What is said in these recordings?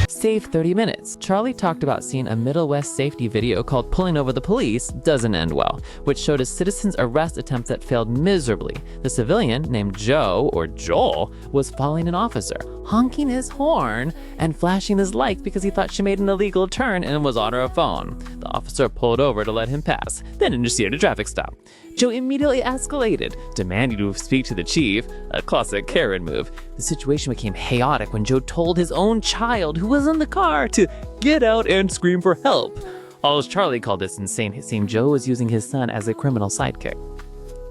Save 30 minutes. Charlie talked about seeing a Middle West safety video called Pulling Over the Police Doesn't End Well, which showed a citizen's arrest attempt that failed miserably. The civilian, named Joe, or Joel, was following an officer, honking his horn and flashing his lights because he thought she made an illegal turn and was on her phone. The officer pulled over to let him pass, then initiated a traffic stop. Joe immediately escalated, demanding to speak to the chief, a classic Karen move. The situation became chaotic when Joe told his own child, who was in the car, to get out and scream for help. All as Charlie called this insane, it seemed Joe was using his son as a criminal sidekick.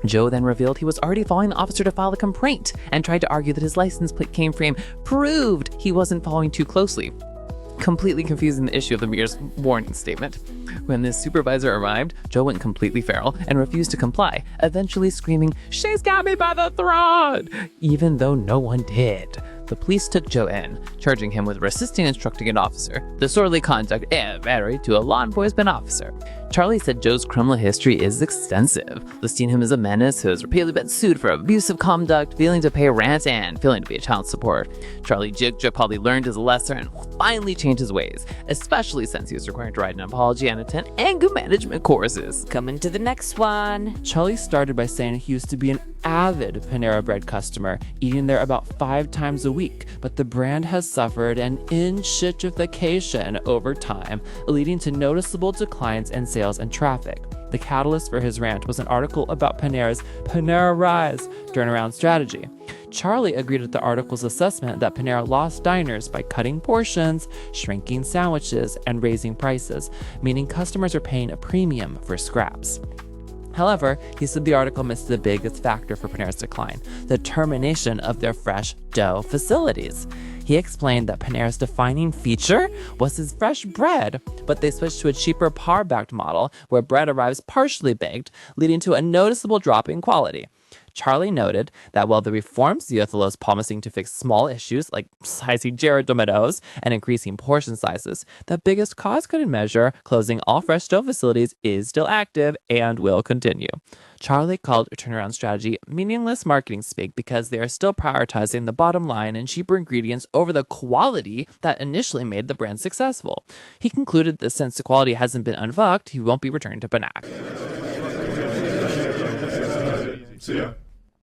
Joe then revealed he was already following the officer to file a complaint and tried to argue that his license plate frame proved he wasn't following too closely, completely confusing the issue of the mirror's warning statement. When the supervisor arrived, Joe went completely feral and refused to comply, eventually screaming, "She's got me by the throat!" even though no one did. The police took Joe in, charging him with resisting instructing an officer, disorderly conduct, and battery to a law enforcement officer. Charlie said Joe's criminal history is extensive, listing him as a menace who has repeatedly been sued for abusive conduct, failing to pay rent, and failing to be a child support. Charlie jigged Joe probably learned his lesson and finally changed his ways, especially since he was required to write an apology and attend anger management courses. Coming to the next one. Charlie started by saying he used to be an avid Panera Bread customer, eating there about 5 times a week, but the brand has suffered an inshitification over time, leading to noticeable declines in sales and traffic. The catalyst for his rant was an article about Panera's Panera Rise turnaround strategy. Charlie agreed with the article's assessment that Panera lost diners by cutting portions, shrinking sandwiches, and raising prices, meaning customers are paying a premium for scraps. However, he said the article missed the biggest factor for Panera's decline, the termination of their fresh dough facilities. He explained that Panera's defining feature was his fresh bread, but they switched to a cheaper parbaked model where bread arrives partially baked, leading to a noticeable drop in quality. Charlie noted that while the reforms the UFLO is promising to fix small issues like sizing Jared tomatoes and increasing portion sizes, the biggest cost-cutting measure, closing all fresh dough facilities, is still active and will continue. Charlie called a turnaround strategy meaningless marketing speak because they are still prioritizing the bottom line and cheaper ingredients over the quality that initially made the brand successful. He concluded that since the quality hasn't been unfucked, he won't be returning to Panera. See ya.